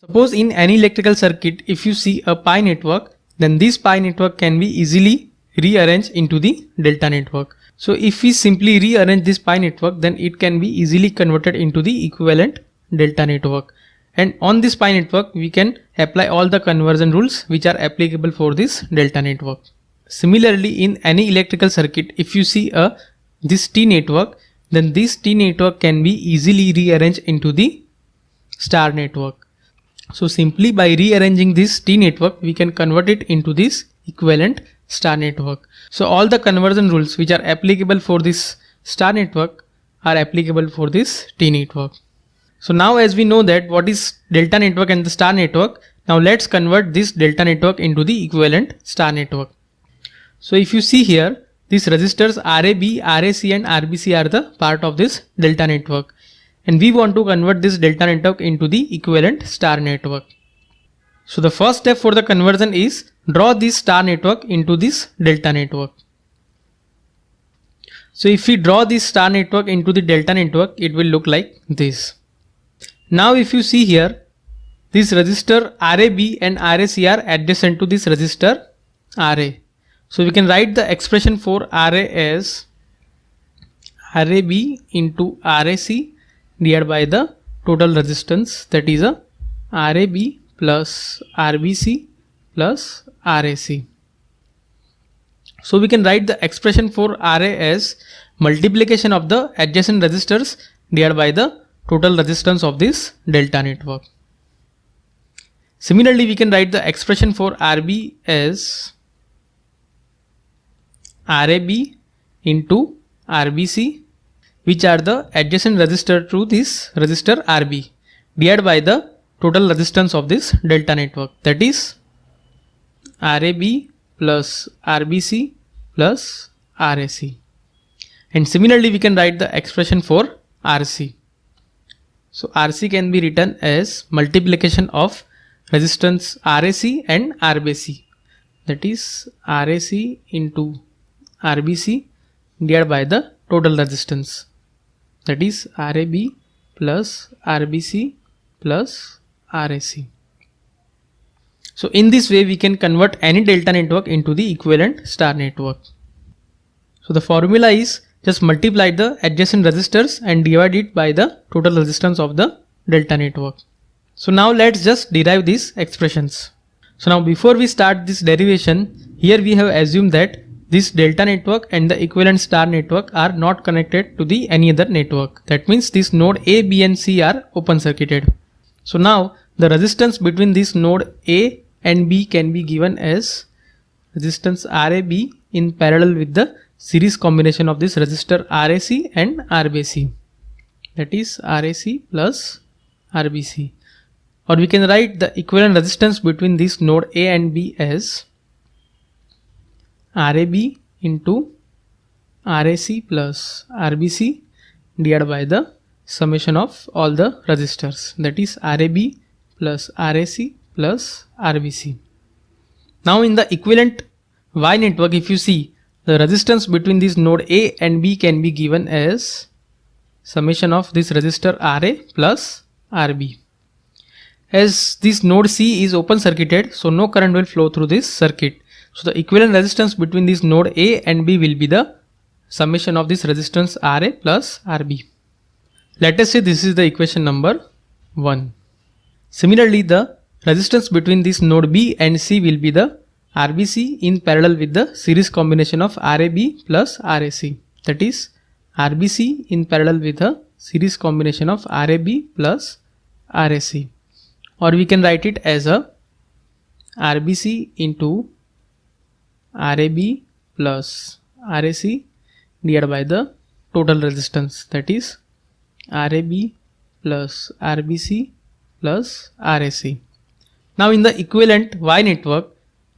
Suppose in any electrical circuit, if you see a pi network, then this pi network can be easily rearranged into the delta network. So if we simply rearrange this pi network, then it can be easily converted into the equivalent delta network. And on this pi network, we can apply all the conversion rules which are applicable for this delta network. Similarly, in any electrical circuit, if you see this T network, then this T network can be easily rearranged into the star network. So simply by rearranging this T network, we can convert it into this equivalent star network. So all the conversion rules which are applicable for this star network are applicable for this T network. So now as we know that what is delta network and the star network, now let's convert this delta network into the equivalent star network. So if you see here, these resistors RAB, RAC and RBC are the part of this delta network. And we want to convert this delta network into the equivalent star network. So the first step for the conversion is draw this star network into this delta network. So if we draw this star network into the delta network, it will look like this. Now if you see here, this resistor RAB and RAC are adjacent to this resistor RA. So we can write the expression for RA as RAB into RAC divided by the total resistance, that is a RAB plus RBC plus RAC. So we can write the expression for RA as multiplication of the adjacent resistors divided by the total resistance of this delta network. Similarly, we can write the expression for RB as RAB into RBC, which are the adjacent resistor to this resistor RB, divided by the total resistance of this delta network, that is RAB plus RBC plus RAC. And similarly, we can write the expression for RC. So RC can be written as multiplication of resistance RAC and RBC, that is RAC into RBC divided by the total resistance, that is RAB plus RBC plus RAC. So in this way we can convert any delta network into the equivalent star network. So the formula is just multiply the adjacent resistors and divide it by the total resistance of the delta network. So now let's just derive these expressions. So now before we start this derivation, here we have assumed that this delta network and the equivalent star network are not connected to the any other network. That means this node A, B and C are open circuited. So now the resistance between this node A and B can be given as resistance RAB in parallel with the series combination of this resistor RAC and RBC, that is RAC plus RBC. Or we can write the equivalent resistance between this node A and B as RAB into RAC plus RBC divided by the summation of all the resistors, that is RAB plus RAC plus RBC. Now in the equivalent Y network, if you see, the resistance between this node A and B can be given as summation of this resistor RA plus RB. As this node C is open circuited, so no current will flow through this circuit. So the equivalent resistance between this node A and B will be the summation of this resistance RA plus RB. Let us say this is the equation number 1. Similarly, the resistance between this node B and C will be the RBC in parallel with the series combination of RAB plus RAC, that is RBC in parallel with a series combination of RAB plus RAC. Or we can write it as a RBC into RAB plus RAC divided by the total resistance, that is RAB plus RBC plus RAC. Now in the equivalent Y network,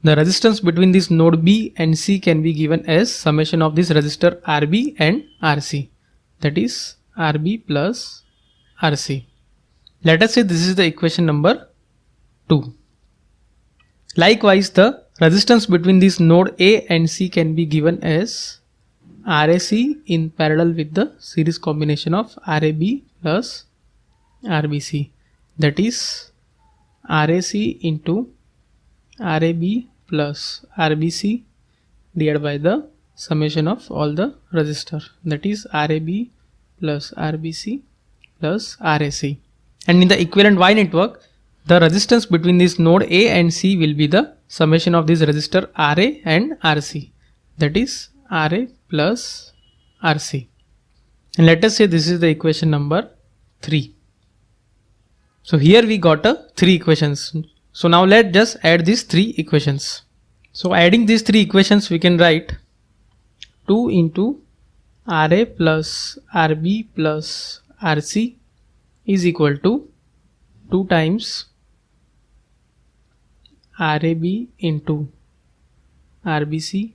the resistance between this node B and C can be given as summation of this resistor RB and RC, that is RB plus RC. Let us say this is the equation number 2. Likewise, the resistance between this node A and C can be given as RAC in parallel with the series combination of RAB plus RBC, that is RAC into RAB plus RBC divided by the summation of all the resistor, that is RAB plus RBC plus RAC. And in the equivalent Y network, the resistance between this node A and C will be the summation of this resistor RA and RC, that is RA plus RC. And let us say this is the equation number 3. So here we got 3 equations. So now let's just add these 3 equations. So adding these 3 equations, we can write 2 into RA plus RB plus RC is equal to 2 times RAB into RBC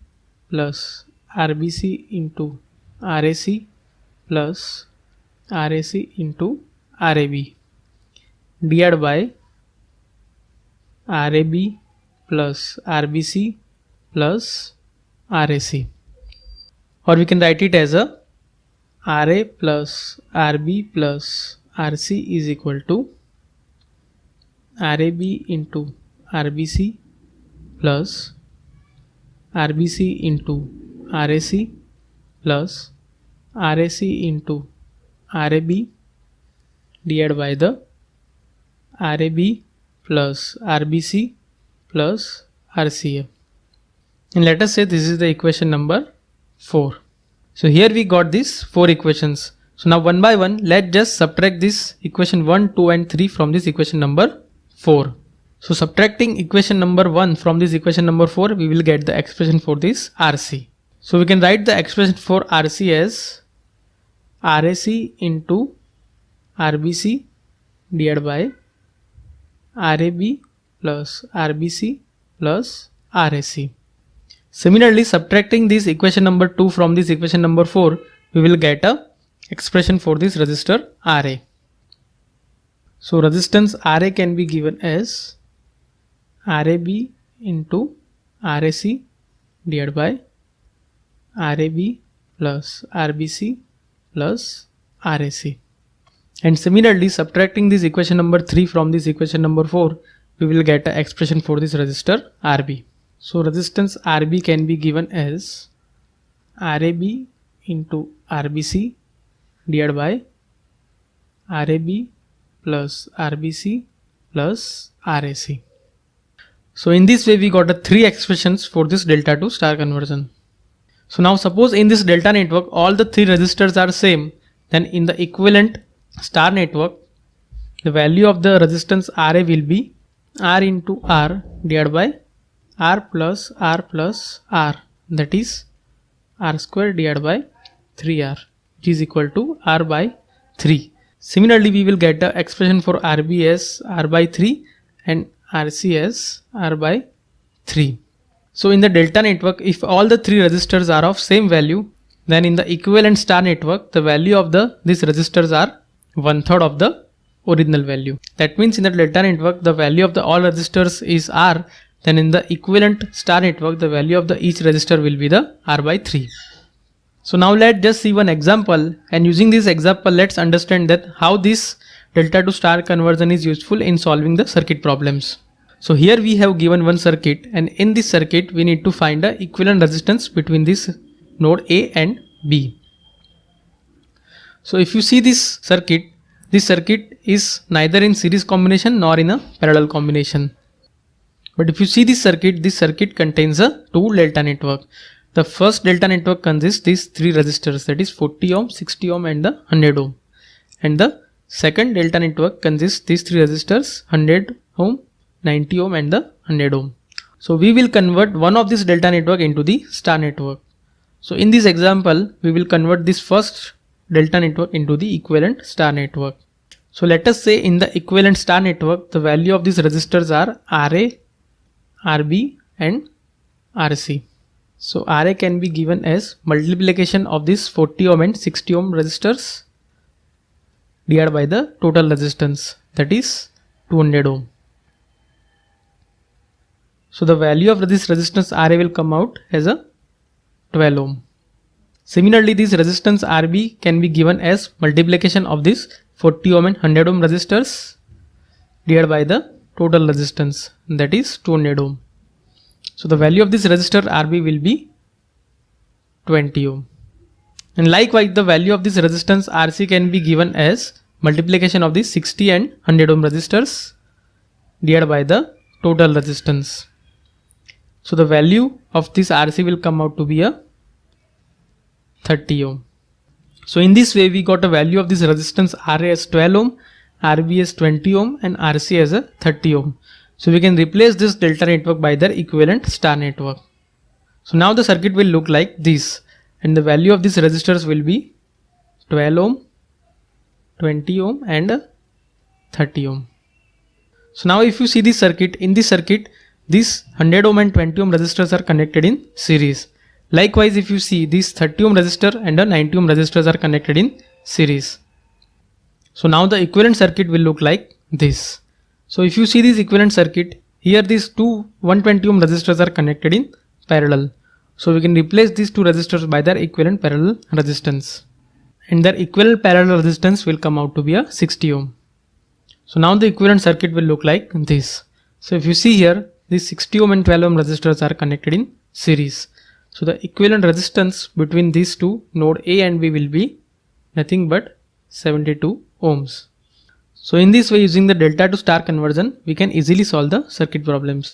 plus RBC into RAC plus RAC into RAB divided by RAB plus RBC plus RAC, or we can write it as a RA plus RB plus RC is equal to RAB into RBC plus RBC into RAC plus RAC into RAB divided by the RAB plus RBC plus RCA. And let us say this is the equation number 4. So here we got these 4 equations. So now one by one, let's just subtract this equation 1, 2 and 3 from this equation number 4. So subtracting equation number 1 from this equation number 4, we will get the expression for this RC. So we can write the expression for RC as RAC into RBC divided by RAB plus RBC plus RAC. Similarly, subtracting this equation number 2 from this equation number 4, we will get a expression for this resistor RA. So resistance RA can be given as RAB into RAC divided by RAB plus RBC plus RAC. And similarly, subtracting this equation number 3 from this equation number 4, we will get an expression for this resistor RB. So resistance RB can be given as RAB into RBC divided by RAB plus RBC plus RAC. So in this way we got 3 expressions for this delta to star conversion. So now suppose in this delta network all the 3 resistors are same, then in the equivalent star network the value of the resistance RA will be R into R divided by R plus R, that is R square divided by 3R, which is equal to R by 3. Similarly, we will get the expression for RB as R by 3 and RC as R by 3. So in the delta network, if all the 3 resistors are of same value, then in the equivalent star network the value of these resistors are 1/3 of the original value. That means in the delta network the value of the all resistors is R, then in the equivalent star network the value of the each resistor will be the R by 3. So now let's just see one example, and using this example let's understand that how this delta to star conversion is useful in solving the circuit problems. So here we have given one circuit, and in this circuit we need to find the equivalent resistance between this node A and B. So if you see this circuit is neither in series combination nor in a parallel combination. But if you see this circuit contains a 2 delta network. The first delta network consists these 3 resistors, that is 40 ohm, 60 ohm and the 100 ohm. And the second delta network consists these 3 resistors, 100 ohm, 90 ohm and the 100 ohm. So we will convert one of this delta network into the star network. So in this example, we will convert this first delta network into the equivalent star network. So let us say in the equivalent star network, the value of these resistors are RA, RB and RC. So RA can be given as multiplication of this 40 ohm and 60 ohm resistors divided by the total resistance, that is 200 ohm. So the value of this resistance RA will come out as a 12 ohm. Similarly, this resistance RB can be given as multiplication of this 40 ohm and 100 ohm resistors divided by the total resistance, that is 200 ohm. So the value of this resistor RB will be 20 ohm. And likewise, the value of this resistance RC can be given as multiplication of the 60 and 100 ohm resistors divided by the total resistance. So the value of this RC will come out to be a 30 ohm. So in this way we got a value of this resistance RA as 12 ohm, RB as 20 ohm and RC as a 30 ohm. So we can replace this delta network by their equivalent star network. So now the circuit will look like this, and the value of these resistors will be 12 ohm, 20 ohm and 30 ohm. So now if you see this circuit, in this circuit these 100 ohm and 20 ohm resistors are connected in series. Likewise, if you see this 30 ohm resistor and a 90 ohm resistors are connected in series. So now the equivalent circuit will look like this. So if you see this equivalent circuit, here these two 120 ohm resistors are connected in parallel. So we can replace these two resistors by their equivalent parallel resistance. And their equivalent parallel resistance will come out to be a 60 ohm. So now the equivalent circuit will look like this. So if you see here, these 60 ohm and 12 ohm resistors are connected in series. So the equivalent resistance between these two, node A and B, will be nothing but 72 ohms. So in this way, using the delta to star conversion, we can easily solve the circuit problems.